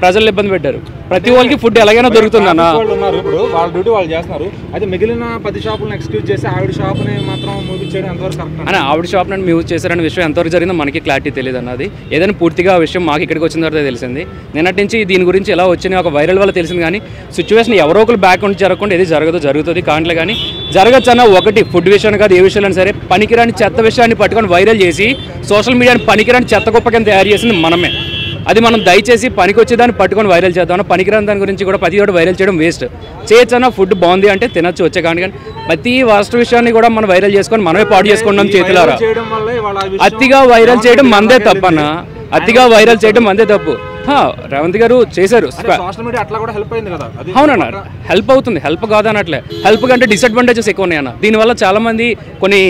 ప్రజలు ఇబ్బంది పెట్టారు. ప్రతి వాళ్ళకి ఫుడ్ ఎలాగైనా దొరుకుతుంది అన్న. ఇప్పుడు వాళ్ళ డ్యూటీ వాళ్ళు చేస్తున్నారు. అయితే మిగిలిన 10 షాపులను ఎక్స్క్యూజ్ చేసి ఆవిడ షాప్ని మాత్రం మూవ్ చేయడం ఎంతవరకు కరెక్ట్ అని ఆవిడ షాప్ నుండి మ్యూజ్ చేశారనే విషయం ఎంతవరకు జరిగిందో మనకి క్లారిటీ తెలియదు అన్నది. ఏదైనా పూర్తిగా ఆ విషయం మాకు ఇక్కడికి వచ్చిన తర్వాత తెలిసింది. నిన్నటి నుంచి దీని గురించి ఎలా వచ్చినాయి ఒక వైరల్ వల్ల తెలిసింది. కానీ సిచ్యువేషన్ ఎవరో ఒకరు బ్యాక్ ఉండి జరగకుండా ఏది జరుగుతుంది కాంట్లే. కానీ జరగచ్చు అన్న ఒకటి ఫుడ్ విషయాన్ని కాదు, ఏ విషయాన్ని సరే పనికిరాని చెత్త విషయాన్ని పట్టుకొని వైరల్ చేసి సోషల్ మీడియాని పనికిరాని చెత్త కుప్ప కింద తయారు చేసింది మనమే. అది మనం దయచేసి పనికి వచ్చేదాన్ని పట్టుకొని వైరల్ చేద్దాం. పనికిరాని దాని గురించి కూడా ప్రతి ఒక్కటి వైరల్ చేయడం వేస్ట్. చేయొచ్చన్నా ఫుడ్ బాగుంది అంటే తినచ్చు వచ్చే కానీ ప్రతి వాస్తు విషయాన్ని కూడా మనం వైరల్ చేసుకొని మనమే పాడు చేసుకుంటాం చేతులారా. అతిగా వైరల్ చేయడం మందే తప్పన్న, అతిగా వైరల్ చేయడం మందే తప్పు. రేవంత్ గారు చేశారు. అవునన్న హెల్ప్ అవుతుంది, హెల్ప్ కాదనట్లే. హెల్ప్ కంటే డిసడ్వాంటేజెస్ ఎక్కువ ఉన్నాయన్న. దీనివల్ల చాలామంది కొన్ని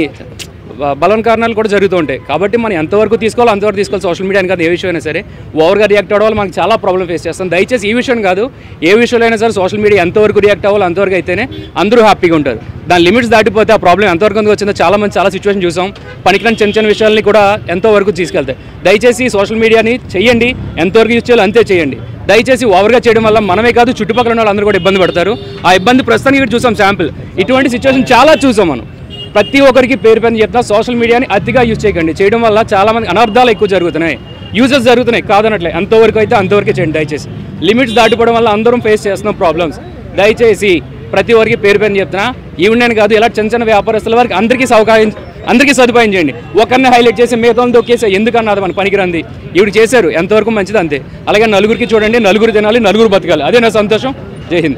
బలం కారణాలు కూడా జరుగుతూ ఉంటాయి. కాబట్టి మనం ఎంతవరకు తీసుకోవాలో అంతవరకు తీసుకోవాలి. సోషల్ మీడియాని కాదు ఏ విషయమైనా సరే ఓవర్గా రియాక్ట్ అవ్వడం వల్ల మనకు చాలా ప్రాబ్లం ఫేస్ చేస్తాం. దయచేసి ఈ విషయం కాదు ఏ విషయంలో అయినా సరే సోషల్ మీడియా ఎంతవరకు రియాక్ట్ అవ్వాలో అంతవరకు అయితేనే అందరూ హ్యాపీగా ఉంటారు. దాని లిమిట్స్ దాటిపోతే ఆ ప్రాబ్లం ఎంతవరకు వచ్చిందో చాలా సిచ్యువేషన్ చూసాం. పనికిరాని చిన్న విషయాలని కూడా ఎంతవరకు తీసుకెళ్తాయి. దయచేసి సోషల్ మీడియాని చేయండి, ఎంతవరకు యూజ్ చేయాలో అంతే చేయండి. దయచేసి ఓవర్గా చేయడం వల్ల మనమే కాదు చుట్టుపక్కల ఉన్న వాళ్ళందరూ కూడా ఇబ్బంది పడతారు. ఆ ఇబ్బంది ప్రస్తుతానికి ఇక్కడ చూసాం శాంపిల్. ఇటువంటి సిచ్యువేషన్ చాలా చూసాం మనం. ప్రతి ఒక్కరికి పేరు పైన చెప్తా సోషల్ మీడియాని అతిగా యూజ్ చేయకండి. చేయడం వల్ల చాలామంది అనర్థాలు ఎక్కువ జరుగుతున్నాయి, యూజెస్ జరుగుతున్నాయి కాదనట్లే. ఎంతవరకు అయితే అంతవరకే చేయండి. దయచేసి లిమిట్స్ దాటిపోవడం వల్ల అందరం ఫేస్ చేస్తున్నాం ప్రాబ్లమ్స్. దయచేసి ప్రతి ఒక్కరికి పేరు పైన చెప్తున్నా. ఈవిడని కాదు ఇలా చిన్న వ్యాపారస్తుల వారికి అందరికీ సదుపాయం చేయండి. ఒకరిని హైలైట్ చేసి మిగతా దొక్కేసి ఎందుకన్నా అది మన పనికిరంది. ఈవిడ చేశారు ఎంతవరకు మంచిది అంతే. అలాగే నలుగురికి చూడండి, నలుగురు తినాలి, నలుగురు బతకాలి, అదే నా సంతోషం. జై హింద్.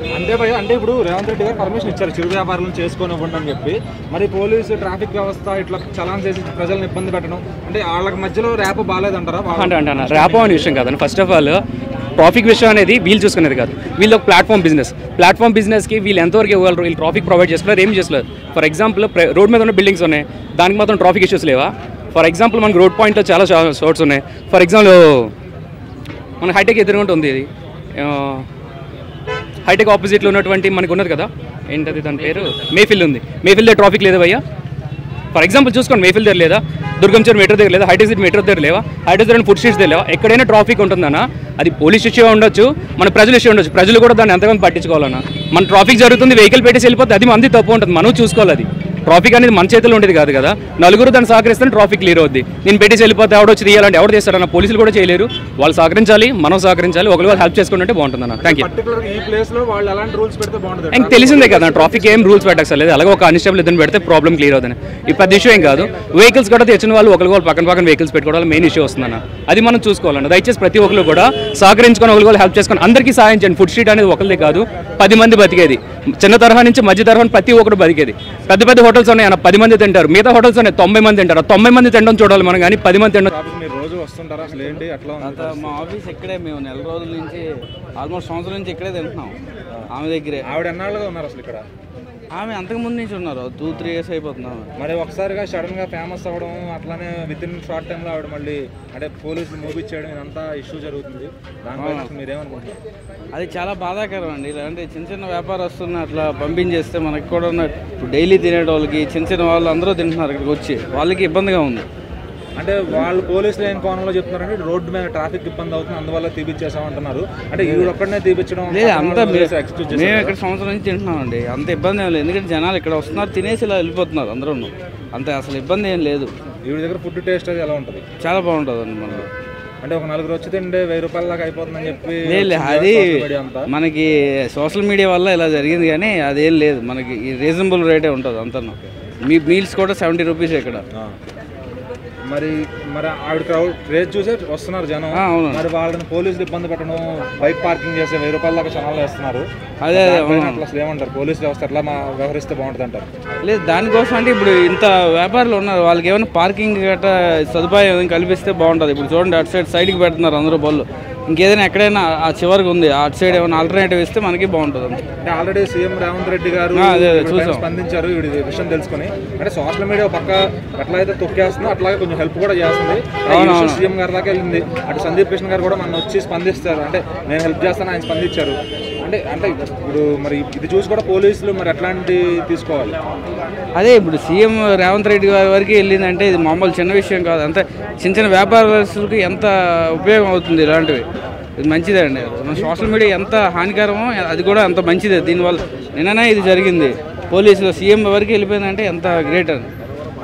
అంటే ఇప్పుడు రేవంత్ రెడ్డి గారు పర్మిషన్ ఇచ్చారు చిరు వ్యాపారులను చేసుకోనివ్వండి అని చెప్పి. మరి పోలీసు ట్రాఫిక్ వ్యవస్థ ఇట్లా చలాన్ చేసి ప్రజలను ఇబ్బంది పెట్టడం అంటే వాళ్ళకి మధ్యలో ర్యాప్ బాగాలేదంటారా? అంటే ర్యాప్ అనే విషయం కాదండి. ఫస్ట్ ఆఫ్ ఆల్ ట్రాఫిక్ విషయం అనేది వీళ్ళు చూసుకునేది కాదు. వీళ్ళు ఒక ప్లాట్ఫామ్ బిజినెస్కి వీళ్ళు ఎంతవరకు ఇవ్వగలరు. వీళ్ళు ట్రాఫిక్ ప్రొవైడ్ చేస్తున్నారు, ఏం చేస్తున్నారు. ఫర్ ఎగ్జాంపుల్ రోడ్ మీద ఉన్న బిల్డింగ్స్ ఉన్నాయి, దానికి మాత్రం ట్రాఫిక్ ఇష్యూస్ లేవా? ఫర్ ఎగ్జాంపుల్ మనకు రోడ్ పాయింట్లో చాలా షార్ట్స్ ఉన్నాయి. ఫర్ ఎగ్జాంపుల్ మన హైటెక్ ఎదురుగుంటూ ఉంది, ఇది హైటెక్ ఆపోజిట్లో ఉన్నటువంటి మనకు ఉన్నది కదా, ఏంటది దాని పేరు, మేఫిల్ ఉంది. మేఫిల్ దగ్గర ట్రాఫిక్ లేదా భయ్యా? ఫర్ ఎగ్జాంపుల్ చూసుకోండి, మేఫిల్ దగ్గర లేదా, దుర్గంచర్ మెట్రో దగ్గర లేదా, హైటెక్ సిటీ మెట్రో దగ్గర లేవా, హైటెక్ సిటీ ఫుడ్ స్ట్రీట్స్ దగ్గర లేవా? ఎక్కడైనా ట్రాఫిక్ ఉంటుందన్నా అది పోలీస్ ఇష్యూ ఉండొచ్చు, మన ప్రజల ఇష్యూ ఉండొచ్చు. ప్రజలు కూడా దాన్ని ఎంతగానో పట్టించుకోవాలన్నా. మన ట్రాఫిక్ జరుగుతుంది, వెహికల్ పెట్టేసి వెళ్ళిపోతే అది మంది తప్పు ఉంటుంది, మనం చూసుకోవాలి. అది ట్రాఫిక్ అనేది మన చేతిలో ఉండేది కాదు కదా. నలుగురు దాన్ని సహకరిస్తే ట్రాఫిక్ క్లియర్ అవుద్ది. నేను పెట్టేసి వెళ్ళిపోతే ఎవడో వచ్చి తీయాలంటే ఎవరు చేస్తారన్న? పోలీసులు కూడా చేయలేరు. వాళ్ళు సహకరించాలి, మనం సహకరించాలి, ఒకరు హెల్ప్ చేసుకుంటే బాగుంటుందన్న. Thank you. ఇంక తెలిసిందే కదా ట్రాఫిక్ ఏం రూల్స్ పెట్టక్కర్లేదు. అలాగే ఒక కానిస్టేబుల్ ఇద్దరు పెడితే ప్రాబ్లం క్లియర్ అవుతుంది. ఈ పెద్ద ఇష్యూ ఏం కాదు. వెహికల్స్ కూడా తెచ్చిన వాళ్ళు ఒకరు పక్కన వెహికల్స్ పెట్టుకోవడం మెయిన్ ఇష్యూ వస్తుందన్న. అది మనం చూసుకోవాలన్న. దయచేసి ప్రతి ఒక్కరు కూడా సహకరించుకొని ఒకరు హెల్ప్ చేసుకొని అందరికీ సాయం చేయండి. ఫుడ్ స్ట్రీట్ అనేది ఒకరిదే కాదు, 10 మంది బతికేది. చిన్న తరహా నుంచి మధ్య తరహా ప్రతి ఒక్కరు బతికేది. పెద్ద హోటల్స్ ఉన్నాయి, 10 మంది తింటారు. మిగతా హోటల్స్ ఉన్నాయి 90 మంది తింటారు. 90 మంది తినడం చూడాలి మనం, కానీ 10 మంది తినడం. మా ఆఫీస్ ఇక్కడే, మేము నెల రోజుల నుంచి ఆల్మోస్ట్ సంవత్సరం నుంచి ఇక్కడే తింటున్నాం. ఆమె దగ్గరే. ఆవిడ ఎన్నాళ్ళుగా ఉన్నారు అసలు ఇక్కడ? ఆమె అంతకుముందు నుంచి ఉన్నారు, 2-3 years అయిపోతున్నాం. మరి ఒకసారిగా సడన్గా ఫేమస్ అవ్వడం, అట్లానే విత్ ఇన్ షార్ట్ టైంలో ఆవిడ మళ్ళీ అంటే పోలీసులు మూవీ చేయడం, ఇదంతా ఇష్యూ జరుగుతుంది. దానిపై మీరేమనుకుంటారు? అది చాలా బాధాకరం అండి. ఇలాంటి చిన్న వ్యాపారస్తులను అట్లా పంపించేస్తే మనకి కూడా డైలీ తినే వాళ్ళకి చిన్న వాళ్ళు అందరూ తింటున్నారు ఇక్కడికి వచ్చి, వాళ్ళకి ఇబ్బందిగా ఉంది. అంటే వాళ్ళు పోలీసులు ఏం కోణంలో చెప్తున్నారంటే రోడ్డు మీద ట్రాఫిక్ ఇబ్బంది అవుతుంది, అందువల్ల తీపిచ్చేసామంటున్నారు. అంటే ఈ ఒక్కడనే తీపిచ్చడం లేదు, అంతా మేము ఇక్కడ సంవత్సరం నుంచి తింటున్నామండి. అంత ఇబ్బంది ఏం లేదు, ఎందుకంటే జనాలు ఇక్కడ వస్తున్నారు, తినేసి ఇలా వెళ్ళిపోతున్నారు అందరూ. అంత అసలు ఇబ్బంది ఏం లేదు. వీడి దగ్గర ఫుడ్ టేస్ట్ అది ఎలా ఉంటుంది? చాలా బాగుంటుంది అండి. మనకు అంటే ఒక 4 వచ్చి తింటే 1000 రూపాయల దాకా అయిపోతుందని చెప్పి అది మనకి సోషల్ మీడియా వల్ల ఇలా జరిగింది, కానీ అదేం లేదు. మనకి రీజనబుల్ రేటే ఉంటుంది అంతా. మీ మీల్స్ కూడా 70 rupees ఇక్కడ. మరి ఆవిడ రేట్ చూసే వస్తున్నారు జనం. మరి వాళ్ళని పోలీసులు ఇబ్బంది పెట్టడం, బైక్ పార్కింగ్ చేసే 1000 రూపాయల దాకా ఛానల్ వేస్తున్నారు. అదే అసలు ఏమంటారు? పోలీస్ వ్యవస్థ ఎట్లా వ్యవహరిస్తే బాగుంటుంది అంటారు? లేదు, దానికోసం అంటే ఇప్పుడు ఇంత వ్యాపారులు ఉన్నారు, వాళ్ళకి ఏమైనా పార్కింగ్ గట్రా సదుపాయం కల్పిస్తే బాగుంటుంది. ఇప్పుడు చూడండి, అటు సైడ్కి పెడుతున్నారు అందరూ బళ్ళు. ఇంకేదైనా ఎక్కడైనా ఆ చివరికి ఉంది, అటు సైడ్ ఏమైనా ఆల్టర్నేటివ్ ఇస్తే మనకి బాగుంటుంది. అంటే ఆల్రెడీ సీఎం రేవంత్ రెడ్డి గారు స్పందించారు ఈ విషయం తెలుసుకుని. అంటే సోషల్ మీడియా పక్క ఎట్లా అయితే తొక్కేస్తుందో అట్లాగే కొంచెం హెల్ప్ కూడా చేస్తుంది. సీఎం గారి దాకా వెళ్ళింది. అటు సందీప్ కృష్ణ గారు కూడా మన వచ్చి స్పందిస్తారు, అంటే నేను హెల్ప్ చేస్తాను, ఆయన స్పందించారు. అంటే ఇప్పుడు మరి ఇది చూసి కూడా పోలీసులు మరి ఎట్లాంటి తీసుకోవాలి? అదే ఇప్పుడు సీఎం రేవంత్ రెడ్డి గారి వరకు వెళ్ళిందంటే ఇది మామూలు చిన్న విషయం కాదు. అంతే చిన్న వ్యాపారస్తులకు ఎంత ఉపయోగం అవుతుంది ఇలాంటివి. ఇది మంచిదే అండి. సోషల్ మీడియా ఎంత హానికరమో అది కూడా అంత మంచిదే. దీనివల్ల నిన్ననే ఇది జరిగింది, పోలీసులు సీఎం వరకు వెళ్ళిపోయిందంటే ఎంత గ్రేట్ అని.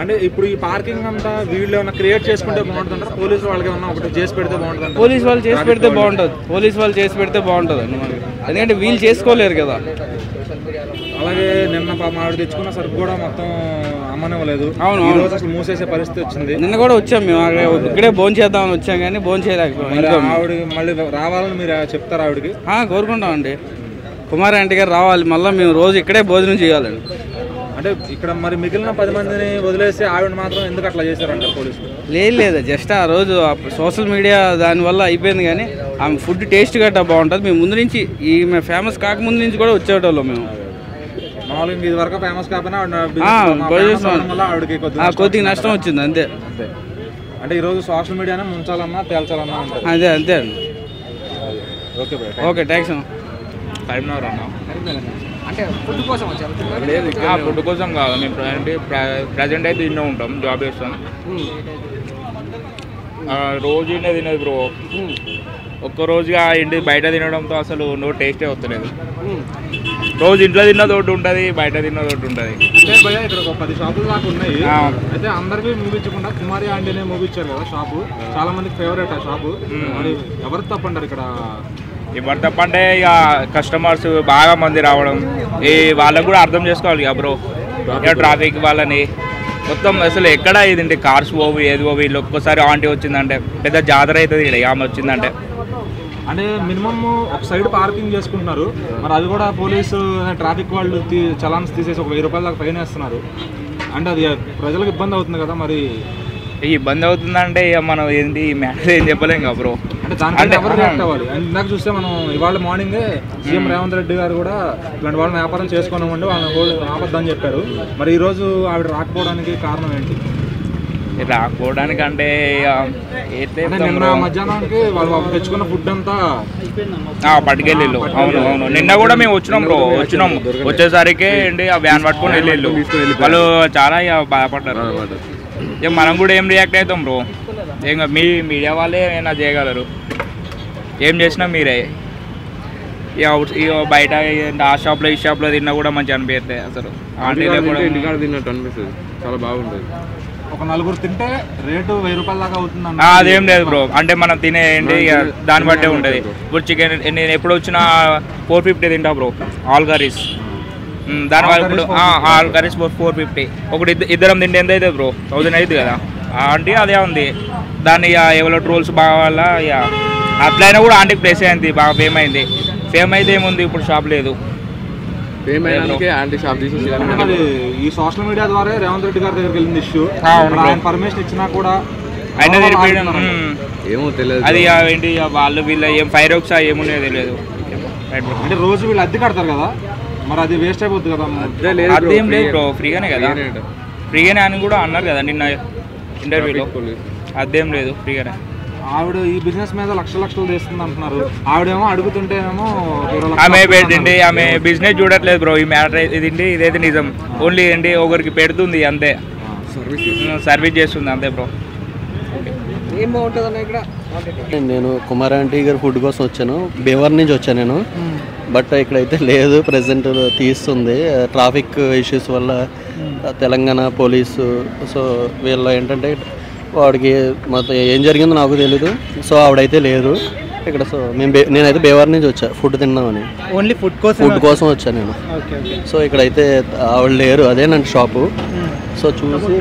అంటే ఇప్పుడు ఈ పార్కింగ్ అంతా వీళ్ళు ఏమైనా క్రియేట్ చేసుకుంటే బాగుంటుందంటారా? పోలీసు వాళ్ళకి ఏమన్నా ఒకటి చేసి పెడితే బాగుంటుంది. పోలీసు వాళ్ళు చేసి పెడితే బాగుంటుంది. పోలీసు వాళ్ళు చేసి పెడితే బాగుంటుంది అండి మనకి, ఎందుకంటే వీళ్ళు చేసుకోలేరు కదా. అలాగే నిన్న ఆవిడ తెచ్చుకున్న సరుకు కూడా మొత్తం అమ్మనివ్వలేదు. అవును, ఈ రోజు అసలు మూసేసే పరిస్థితి వచ్చింది. నిన్న కూడా వచ్చాం మేము, ఇక్కడే భోజనం చేద్దామని వచ్చాం కానీ భోజనం చేయలేకపోయాం. ఆవిడ మళ్ళీ రావాలని మీరు చెప్తారా ఆవిడకి? కోరుకుంటామండి, కుమార్ ఆంటీ గారు రావాలి, మళ్ళీ మేము రోజు ఇక్కడే భోజనం చేయాలండి. అంటే ఇక్కడ మరి మిగిలిన 10 మందిని వదిలేసి ఆవిడ మాత్రం ఎందుకు అట్లా చేశారంటారు పోలీసులు? లేదు, జస్ట్ ఆ రోజు సోషల్ మీడియా దానివల్ల అయిపోయింది, కానీ ఆమె ఫుడ్ టేస్ట్ గట్టా బాగుంటుంది. మేము ముందు నుంచి ఈమె ఫేమస్ కాకముందు నుంచి కూడా వచ్చేటోళ్ళం మేము. మామూలుగా ఇది వరకు ఫేమస్ కాకపోయినా ఆవిడకి కొద్దిగా నష్టం వచ్చింది అంతే. అంటే ఈరోజు సోషల్ మీడియానే ముంచాలన్నా తేల్చాలన్నా అంతే అంతే అండి. ఓకే థ్యాంక్స్ అన్న. కరీంనగర్ అన్న. అంటే ఫుడ్ కోసం వచ్చారు? ఫుడ్ కోసం కాదు, మేము ప్రజెంట్ అయితే తినే ఉంటాం, జాబ్ చేస్తాం. రోజు తినేది బ్రో, ఒక్కరోజుగా ఏంటి బయట తినడంతో అసలు నో టేస్టే వస్తలేదు. రోజు ఇంట్లో తిన్నది ఒకటి ఉంటుంది, బయట తిన్నది ఒకటి ఉంటుంది. అంటే భయ్యా ఇక్కడ ఒక 10 షాపులు దాకా ఉన్నాయి. అయితే అందరికీ మూవించకుండా కుమారి ఆంటీనే మూవిచ్చారు కదా షాపు, చాలా మందికి ఫేవరెట్ ఆ షాపు. మరి ఎవరు తప్పంటారు ఇక్కడ? ఎవరు తప్పంటే ఇక కస్టమర్స్ బాగా మంది రావడం, ఈ వాళ్ళకు కూడా అర్థం చేసుకోవాలి ఇక బ్రో. ఇక ట్రాఫిక్ వాళ్ళని మొత్తం అసలు ఎక్కడ ఇదండి, కార్స్ పోవు ఏది పోవు. వీళ్ళు ఒక్కసారి ఆంటీ వచ్చిందంటే పెద్ద జాతర అవుతుంది ఇక్కడ, ఆమె వచ్చిందంటే. అంటే మినిమమ్ ఒక సైడ్ పార్కింగ్ చేసుకుంటున్నారు, మరి అది కూడా పోలీసు ట్రాఫిక్ వాళ్ళు చలాన్స్ తీసేసి ఒక 1000 రూపాయల దాకా ఫైన్ వేస్తున్నారు. అంటే అది ప్రజలకు ఇబ్బంది అవుతుంది కదా. మరి ఇబ్బంది అవుతుందంటే ఇక మనం ఏంటి మ్యాటర్ ఏం చెప్పలేం కదా బ్రో. అంటే దానికంటే ఎవరు రియాక్ట్ అవ్వాలి? ఇందాక చూస్తే మనం ఇవాళ మార్నింగే సీఎం రేవంత్ రెడ్డి గారు కూడా ఇట్లాంటి వాళ్ళని వ్యాపారం చేసుకోనివ్వండి, వాళ్ళని ఆపద్దని చెప్పారు. మరి ఈరోజు ఆవిడ రాకపోవడానికి కారణం ఏంటి? రాకపోవడానికి అంటే నిన్న మధ్యాహ్నానికి వాళ్ళు తెచ్చుకున్న ఫుడ్ అంతా పట్టుకెళ్ళిళ్ళు. అవును అవును, నిన్న కూడా మేము వచ్చినాం బ్రో, వచ్చేసరికి ఏంటి ఆ వ్యాన్ పట్టుకొని వెళ్ళిళ్ళు. వాళ్ళు చాలా ఇక బాధపడ్డారు. ఇక మనం కూడా ఏం రియాక్ట్ అవుతాం బ్రో, ఇంకా మీడియా వాళ్ళే ఏమైనా చేయగలరు, ఏం చేసినా మీరే. ఇక బయట ఆ షాప్లో ఈ షాప్లో తిన్నా కూడా మంచిగా అనిపిస్తాయి. అసలు ఇంటికాడ తిన్నట్టు అనిపిస్తుంది, చాలా బాగుంటుంది. ఒక 4 తింటే రేటు 1000 రూపాయల దాకా అవుతుంది. అదేం లేదు బ్రో, అంటే మనం తినేయండి దాన్ని బట్టే ఉంటుంది. ఇప్పుడు చికెన్ నేను ఎప్పుడు వచ్చినా 450 తింటా బ్రో, ఆల్ కర్రీస్. దానివల్ల ఇప్పుడు ఆల్ కర్రీస్ 450. ఒకటి ఇద్దరం తింటే ఎంత అవుతుంది బ్రో? 1000 అవుతుంది కదా. ఆంటీ అదే ఉంది, దాన్ని ఎవరో ట్రోల్స్ బాగా వల్ల ఇక అట్లయినా కూడా ఆంటీకి ప్లేస్ అయింది, బాగా ఫేమ్ అయింది. ఫేమ్ అయితే ఏముంది, ఇప్పుడు షాప్ లేదు. ఈ సోషల్ మీడియా ద్వారా రేవంత్ రెడ్డి గారి దగ్గరికి వెళ్ళింది ఇష్యూ. ఆయన పర్మిషన్ ఇచ్చినా కూడా ఏమో తెలియదు. అది ఏంటి వాళ్ళు వీళ్ళ ఏం ఫైర్ వర్క్స్ ఏమున్నాయో తెలియదు. అంటే రోజు వీళ్ళు అద్దె కడతారు కదా, మరి అది వేస్ట్ అయిపోతుంది కదా. అదేం లేదు బ్రో, ఫ్రీగానే కదా, ఫ్రీగానే అని కూడా అన్నారు కదా నిన్న ఇంటర్వ్యూలో. అదేం లేదు, ఫ్రీగానే. ఆవిడ ఈ బిజినెస్ మీద లక్షలు చేస్తుంది అంటున్నారు. ఆవిడేమో అడుగుతుంటేనేమో ఆమె పెట్టండి, ఆమె బిజినెస్ చూడట్లేదు బ్రో. ఈ మ్యాటర్ ఇదైతే నిజం. ఓన్లీ ఏంటి ఒకరికి పెడుతుంది అంతే, సర్వీస్ చేస్తుంది అంతే బ్రో. ఏం బాగుంటుంది ఇక్కడ? నేను కుమార్ ఆంటీ గారి ఫుడ్ కోసం వచ్చాను, బేవర్ నుంచి వచ్చాను నేను. బట్ ఇక్కడైతే లేదు, ప్రెసెంట్ తీస్తుంది ట్రాఫిక్ ఇష్యూస్ వల్ల. తెలంగాణ పోలీసు సో వీళ్ళు ఏంటంటే వాడికి మొత్తం ఏం జరిగిందో నాకు తెలీదు. సో ఆవిడైతే లేదు ఇక్కడ. సో నేనైతే బేవార్ నుంచి వచ్చా ఫుడ్ తిన్నామని, ఓన్లీ ఫుడ్ కోసం వచ్చాను నేను. సో ఇక్కడైతే ఆవిడ లేరు, అదే నన్ను షాపు. సో చూసి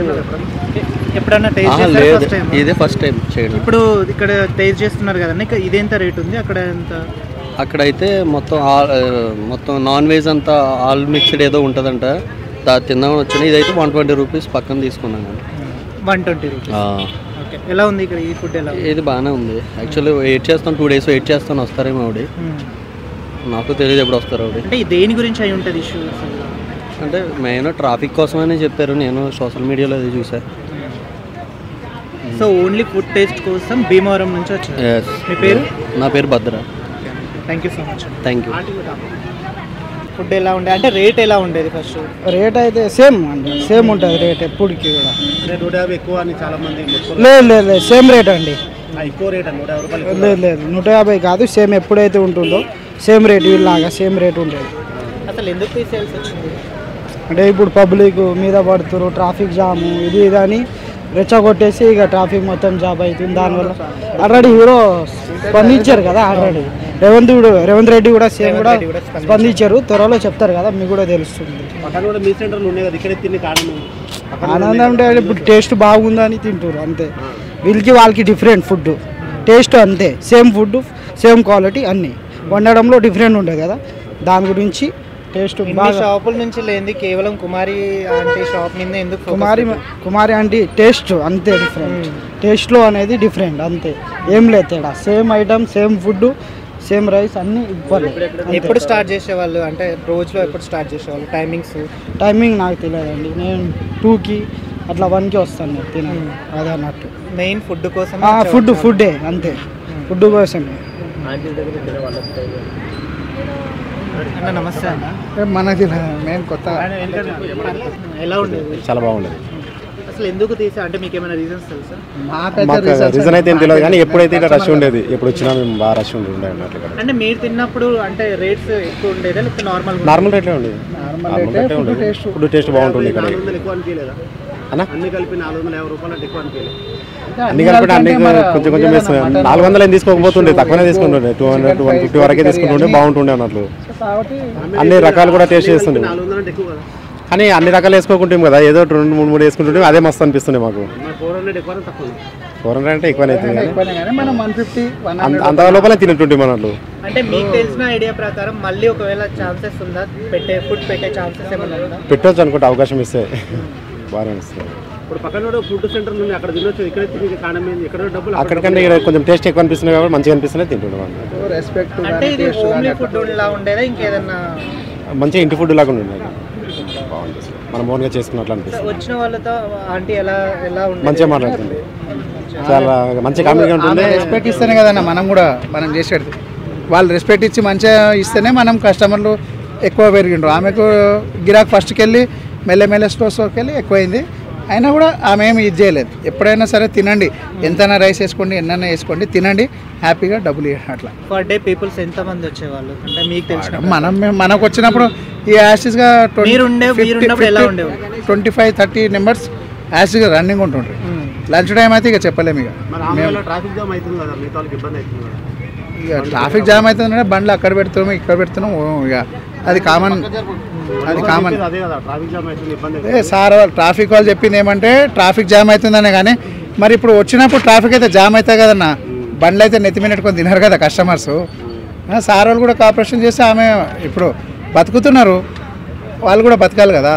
ఎప్పుడన్నా లేదు, ఇదే ఫస్ట్ టైం చేయడం. ఇప్పుడు ఇక్కడ టేస్ట్ చేస్తున్నారు కదండి, ఇదేంత రేట్ ఉంది? అక్కడ ఎంత? అక్కడైతే మొత్తం నాన్ వెజ్ అంతా ఆల్ మిక్స్డ్ ఏదో ఉంటుందంట, తిందామని వచ్చాను. ఇదైతే 120 రూపీస్ పక్కన తీసుకున్నాను. 120 రూపీస్. ఓకే, ఎలా ఉంది ఇక్కడ ఈ ఫుడ్? ఎలా? ఇది బాగానే ఉంది. యాక్చువల్లీ వెయిట్ చేస్తాను, 2 days వెయిట్ చేస్తాను, వస్తారేమో ఆవిడ. నాకు తెలియదు ఎప్పుడు వస్తారు ఆవిడ. అంటే దేని గురించి అయి ఉంటుంది ఇష్యూ? అంటే మెయిన్ ట్రాఫిక్ కోసమని చెప్పారు, నేను సోషల్ మీడియాలో అది చూసాను. సో ఓన్లీ ఫుడ్ టేస్ట్ కోసం భీమవరం నుంచి వచ్చారు. మీ పేరు? నా పేరు Bhadra. Thank you so much. Thank you. Food ఎలా ఉండే, అంటే రేట్ ఎలా ఉండేది? ఫస్ట్ రేట్ అయితే సేమ్ అండి, సేమ్ ఉంటుంది రేట్ ఎప్పటికి కూడా. 150 ఎక్కువ అని చాలా మంది. లేదు సేమ్ రేట్ అండి. లేదు లేదు 150 కాదు, సేమ్ ఎప్పుడైతే ఉంటుందో సేమ్ రేట్ ఇలాగా సేమ్ రేట్ ఉంటుంది. అసలు ఎందుకు తీసేయాల్సి వచ్చింది? అంటే ఇప్పుడు పబ్లిక్ మీద పడుతున్నారు, ట్రాఫిక్ జాము ఇది అని రెచ్చగొట్టేసి ఇక ట్రాఫిక్ మొత్తం జాబ్ అవుతుంది. దానివల్ల ఆల్రెడీ హీరో స్పందించారు కదా, ఆల్రెడీ రేవంత్ రెడ్డి కూడా సేమ్ కూడా స్పందించారు. త్వరలో చెప్తారు కదా, మీకు కూడా తెలుస్తుంది. ఆనందం అంటే ఇప్పుడు టేస్ట్ బాగుందని తింటారు అంతే. వాళ్ళకి డిఫరెంట్ ఫుడ్ టేస్ట్ అంతే, సేమ్ ఫుడ్ సేమ్ క్వాలిటీ అన్నీ, వండడంలో డిఫరెంట్ ఉంటుంది కదా, దాని గురించి టేస్ట్ బాగా. షాపుల నుంచి లేని కేవలం కుమారి ఆంటీ షాప్ మీద ఎందుకు? కుమారి ఆంటీ టేస్ట్ అంతే డిఫరెంట్, టేస్ట్లో అనేది డిఫరెంట్ అంతే, ఏం లేదు తేడా. Same item same food same rice అన్నీ ఇవ్వాలి. ఎప్పుడు స్టార్ట్ చేసేవాళ్ళు, అంటే రోజులో ఎప్పుడు స్టార్ట్ చేసేవాళ్ళు? టైమింగ్ నాకు తెలియదండి, నేను 2కి అట్లా 1కి వస్తాను తినాలి అదే అన్నట్టు. మెయిన్ ఫుడ్ కోసం? ఫుడ్డే అంతే, ఫుడ్ కోసమే. అన్న నమస్తే అన్న. మనకి మేము కొత్త ఎలా ఉండేది? చాలా బాగుండేది. అసలు ఎందుకు తీసా అంటే మీకు ఏమైనా రీజన్స్ తెలుసా? మాకు రీజన్ అయితే ఏం తెలియదు, కానీ ఎప్పుడైతే ఇక్కడ రష్ ఉండేది, ఎప్పుడు వచ్చినా మేము బాగా రష్ ఉండే అన్నట్లు. అంటే మీరు తిన్నప్పుడు అంటే రేట్స్ ఎక్కువ ఉండేదా లేకపోతే నార్మల్ రేట్లే ఉండేది? ఫుడ్ టేస్ట్ బాగుంటుంది ఇక్కడ. అన్ని కలిపి 450 రూపాయలు అన్ని కొంచెం కొంచెం వేస్తుంది. 400 ఏం తీసుకోకపోతుండే, తక్కువనే తీసుకుంటుండే, 200 to 150 వరకే తీసుకుంటుండే, బాగుంటుండే అన్నట్లు. అన్ని రకాలు కూడా టేస్ట్ చేస్తుండే, కానీ అన్ని రకాలు వేసుకోకుంటాం కదా, ఏదో 2-3 వేసుకుంటుంటే అదే మస్తు అనిపిస్తుంది మాకు. 400 అంటే ఎక్కువనే అవుతుంది, అంత లోపల తినట్టుంటే మనట్లు. అంటే మీకు తెలిసిన ఐడియా ప్రకారం మళ్ళీ ఒకవేళ ఛాన్సెస్ ఉందా, ఫుడ్ పెట్టే ఛాన్సెస్ ఏమైనా ఉందా? పెట్టవచ్చు అనుకుంటే, అవకాశం ఇస్తే బాగా అనిపిస్తుంది. ఇప్పుడు పక్కన ఫుడ్ సెంటర్ నుండి అక్కడ తినొచ్చు, అక్కడికంటే ఇక్కడ కొంచెం టేస్ట్ ఎక్కువ అనిపిస్తుంది కాబట్టి మంచిగా అనిపిస్తుంది, తింటుండే. అంటే ఇది హోమ్లీ ఫుడ్ లా ఉండేదా ఇంకేదన్నా? మంచిగా ఇంటి ఫుడ్ లాగా ఉండేది, బాగుంటుంది, మనం ఓన్గా చేసుకున్నట్లు అనిపిస్తుంది. వచ్చిన వాళ్ళతో ఆంటీ ఎలా ఉండేది? మంచిగా మాట్లాడుతుంది, చాలా మంచి కామెడీగా ఉంటుంది. రెస్పెక్ట్ ఇస్తేనే కదన్న మనం చేసేది. వాళ్ళు రెస్పెక్ట్ ఇచ్చి మంచిగా ఇస్తేనే మనం కస్టమర్లు ఎక్కువ పెరిగిండ్రు. ఆమెకు గిరాక్ ఫస్ట్కి వెళ్ళి మెల్లమెల్ల స్టోర్స్కి వెళ్ళి ఎక్కువైంది, అయినా కూడా ఆమె ఏమి ఇది చేయలేదు. ఎప్పుడైనా సరే తినండి, ఎంతైనా రైస్ వేసుకోండి, ఎన్నైనా వేసుకోండి, తినండి, హ్యాపీగా డబ్బులు అట్లా. పర్ డే పీపుల్స్ ఎంతమంది వచ్చేవాళ్ళు అంటే మీకు తెలిసిన? మనకు వచ్చినప్పుడు ఈ యాసిడ్గా 25-30 మెంబర్స్ యాసిడ్గా రన్నింగ్ ఉంటుండ్రు. లంచ్ టైం అయితే ఇక చెప్పలేము. ఇక ట్రాఫిక్ జామ్ అవుతుందంటే బండ్లు అక్కడ పెడుతున్నాము, ఇక్కడ పెడుతున్నాము, ఇక అది కామన్. సార్ ట్రాఫిక్ వాళ్ళు చెప్పింది ఏమంటే ట్రాఫిక్ జామ్ అవుతుందనే, కానీ మరి ఇప్పుడు వచ్చినప్పుడు ట్రాఫిక్ అయితే జామ్ అవుతాయి కదన్నా, బండ్లు అయితే నెత్తిమినట్టుకొని తినరు కదా కస్టమర్స్. సార్ వాళ్ళు కూడా కోఆపరేషన్ చేస్తే ఆమె ఇప్పుడు బతుకుతున్నారు, వాళ్ళు కూడా బతకాలి కదా,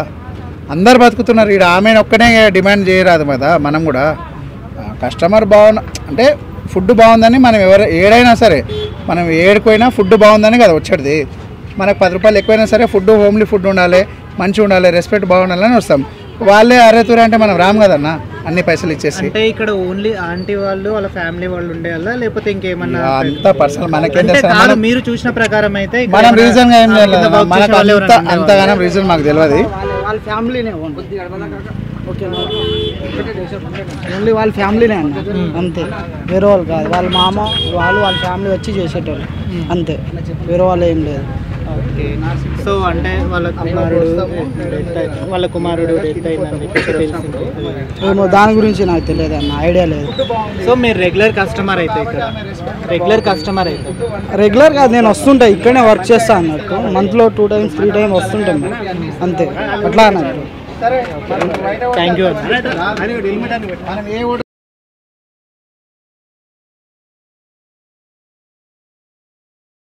అందరు బతుకుతున్నారు. ఇక్కడ ఆమె ఒక్కనే డిమాండ్ చేయరాదు కదా, మనం కూడా కస్టమర్ అంటే ఫుడ్ బాగుందని మనం ఏడైనా సరే, మనం ఏడుకోయినా ఫుడ్ బాగుందని కదా వచ్చేది. మనకు 10 రూపాయలు ఎక్కువైనా సరే ఫుడ్ హోమ్లీ ఫుడ్ ఉండాలి, మంచిగా ఉండాలి, రెస్పెక్ట్ బాగుండాలని వస్తాం. వాళ్ళే అరేతురే అంటే మనం రాము కదన్నా అన్ని పైసలు ఇచ్చేసి. అంటే ఇక్కడ ఓన్లీ ఆంటీ వాళ్ళు వాళ్ళ ఫ్యామిలీ వాళ్ళు ఉండేవాళ్ళ లేకపోతే ఇంకేమన్నా? అంత పర్సనల్ మనకేం మీరు చూసిన ప్రకారం అయితే మనం రీజన్ గా ఏం లేదు, మనకు అంతగానం రీజన్ మాకు తెలియదు. వాళ్ళ ఫ్యామిలీనే ఓన్లీ వాళ్ళ ఫ్యామిలీనే అన్న, అంతే, వేరే వాళ్ళు కాదు. వాళ్ళ మామ వాళ్ళ ఫ్యామిలీ వచ్చి చేసేటోళ్ళు అంతే, వేరే వాళ్ళు ఏం లేదు. సో అంటే వాళ్ళ కుమారుడు ఏమో దాని గురించి నాకు తెలియదు అన్న, ఐడియా లేదు. సో మీరు రెగ్యులర్ కస్టమర్ అయితే ఇక్కడ? రెగ్యులర్ కాదు, నేను వస్తుంటా, ఇక్కడనే వర్క్ చేస్తా అన్నట్టు, మంత్లో 2 times 3 times వస్తుంటాను అంతే, అట్లా అన్నట్టు. Thank you.